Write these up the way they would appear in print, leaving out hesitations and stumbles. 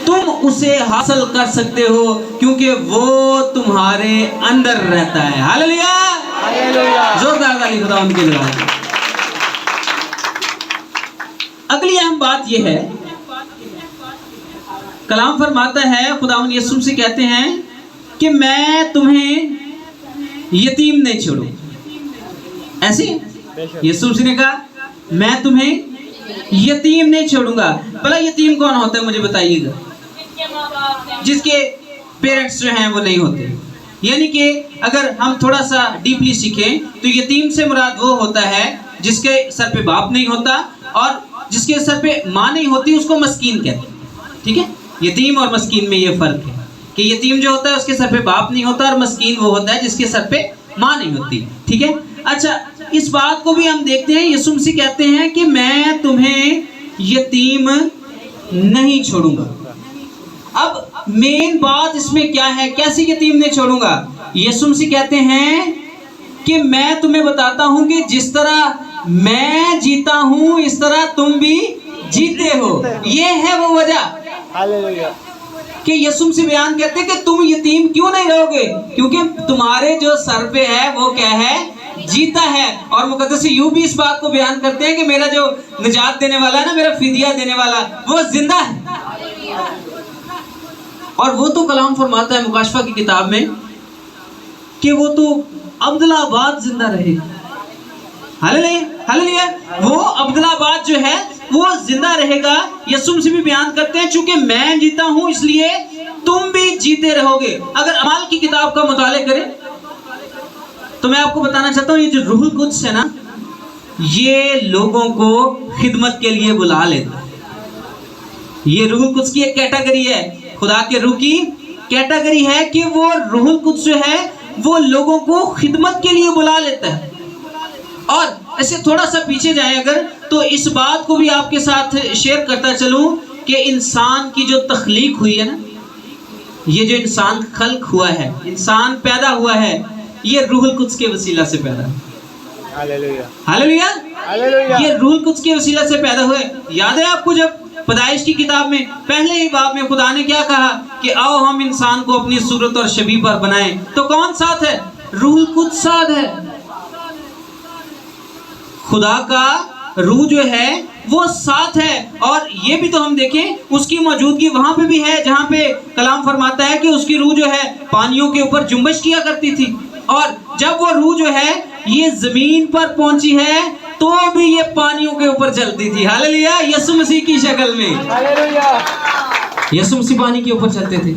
تم اسے حاصل کر سکتے ہو کیونکہ وہ تمہارے اندر رہتا ہے۔ ہاللیلویہ، زوردار تالی خدا ان کے لیے۔ اگلی اہم بات یہ ہے، کلام فرماتا ہے، خداوند یسوع سے کہتے ہیں کہ میں تمہیں یتیم نہیں چھوڑوں۔ ایسے یسوع نے کہا میں تمہیں یتیم نہیں چھوڑوں گا۔ بھلا یتیم کون ہوتا ہے مجھے بتائیے گا؟ جس کے پیرنٹس جو ہیں وہ نہیں ہوتے۔ یعنی کہ اگر ہم تھوڑا سا ڈیپلی سیکھیں تو یتیم سے مراد وہ ہوتا ہے جس کے سر پہ باپ نہیں ہوتا، اور جس کے سر پہ ماں نہیں ہوتی اس کو مسکین کہتے ہیں۔ ٹھیک ہے، یتیم اور مسکین میں یہ فرق ہے کہ یتیم جو ہوتا ہے اس کے سر پہ باپ نہیں ہوتا، اور مسکین وہ ہوتا ہے جس کے سر پہ ماں نہیں ہوتی۔ ٹھیک ہے، اچھا اس بات کو بھی ہم دیکھتے ہیں، یسوع مسیح کہتے ہیں کہ میں تمہیں یتیم نہیں چھوڑوں گا۔ اب مین بات اس میں کیا ہے؟ کیسے یتیم نہیں چھوڑوں گا؟ یسوع مسیح کہتے ہیں کہ میں تمہیں بتاتا ہوں کہ جس طرح میں جیتا ہوں اس طرح تم بھی جیتے ہو۔ یہ ہے وہ وجہ کہ یسوع مسیح بیان کرتے ہیں کہ تم یتیم کیوں نہیں رہو گے، کیونکہ تمہارے جو سر پہ ہے وہ کیا ہے؟ جیتا ہے۔ اور مقدس یوں بھی اس بات کو بیان کرتے ہیں کہ میرا جو نجات دینے والا ہے نا، میرا فدیہ دینے والا، وہ زندہ ہے۔ اور وہ تو کلام فرماتا ہے مکاشفہ کی کتاب میں کہ وہ تو عبدالآباد زندہ رہے گا۔ ہاللیلویہ، وہ عبدالآباد جو ہے وہ زندہ رہے گا۔ یسوع مسیح بھی بیان کرتے ہیں چونکہ میں جیتا ہوں اس لیے تم بھی جیتے رہو گے۔ اگر اعمال کی کتاب کا مطالعہ کریں تو میں آپ کو بتانا چاہتا ہوں یہ جو روح القدس ہے نا، یہ لوگوں کو خدمت کے لیے بلا لیتا ہے۔ یہ روح القدس کی ایک کیٹیگری ہے، خدا کے روح کی کیٹیگری ہے کہ وہ روح القدس جو ہے وہ لوگوں کو خدمت کے لیے بلا لیتا ہے۔ اور ایسے تھوڑا سا پیچھے جائیں اگر تو اس بات کو بھی آپ کے ساتھ شیئر کرتا چلوں کہ انسان کی جو تخلیق ہوئی ہے نا، یہ جو انسان خلق ہوا ہے، انسان پیدا ہوا ہے، یہ روح القدس کے وسیلہ سے پیدا ہے۔ ہاللیلویہ، یہ روح القدس کے وسیلہ سے پیدا ہوئے۔ یاد ہے آپ کو جب پیدائش کی کتاب میں پہلے ہی باب میں خدا نے کیا کہا کہ آؤ ہم انسان کو اپنی صورت اور شبیہ پر بنائیں، تو کون ساتھ ہے؟ روح القدس ساتھ ہے۔ خدا کا روح جو ہے وہ ساتھ ہے۔ اور یہ بھی تو ہم دیکھیں اس کی موجودگی وہاں پہ بھی ہے جہاں پہ کلام فرماتا ہے کہ اس کی روح جو ہے پانیوں کے اوپر جنبش کیا کرتی تھی، اور جب وہ روح جو ہے یہ زمین پر پہنچی ہے تو بھی یہ پانیوں کے اوپر چلتی تھی۔ ہاللیلویہ، یسوع مسیح کی شکل میں یسوع مسیح پانی کے اوپر چلتے تھے،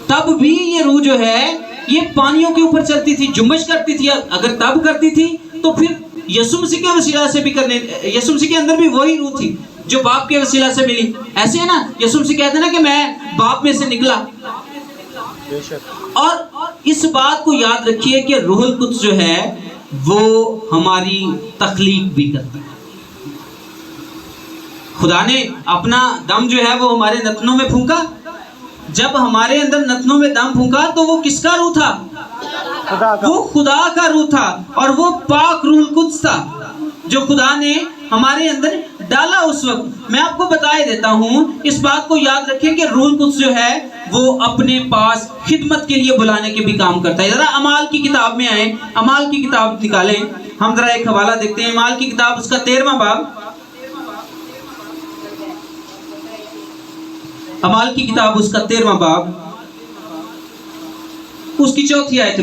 تب بھی یہ روح جو ہے یہ پانیوں کے اوپر چلتی تھی، جنبش کرتی تھی۔ اگر تب کرتی تھی تو پھر یسوع مسیح کے وسیلہ سے بھی کرنے، یسوع مسیح کے اندر بھی وہی روح تھی جو باپ کے وسیلہ سے ملی۔ ایسے ہے نا، یسوع مسیح کہتے ہیں نا کہ میں باپ میں سے نکلا۔ اور اس بات کو یاد رکھیے کہ روح القدس جو ہے وہ ہماری تخلیق بھی کرتا ہے۔ خدا نے اپنا دم جو ہے وہ ہمارے نتنوں میں پھونکا۔ جب ہمارے اندر نتنوں میں دم پھونکا تو وہ کس کا روح تھا؟ وہ خدا کا روح تھا، اور وہ پاک روح القدس تھا جو خدا نے ہمارے اندر ڈالا اس وقت۔ میں آپ کو بتائے دیتا ہوں، اس بات کو یاد رکھیں کہ روح القدس جو ہے وہ اپنے پاس خدمت کے لیے بلانے کے بھی کام کرتا ہے۔ ذرا اعمال کی کتاب میں آئیں، اعمال کی کتاب نکالیں، ہم ذرا ایک حوالہ دیکھتے ہیں۔ اعمال کی کتاب اس کا 13واں باب، اعمال کی کتاب اس کا 13واں باب، اس کی 4تھی آیت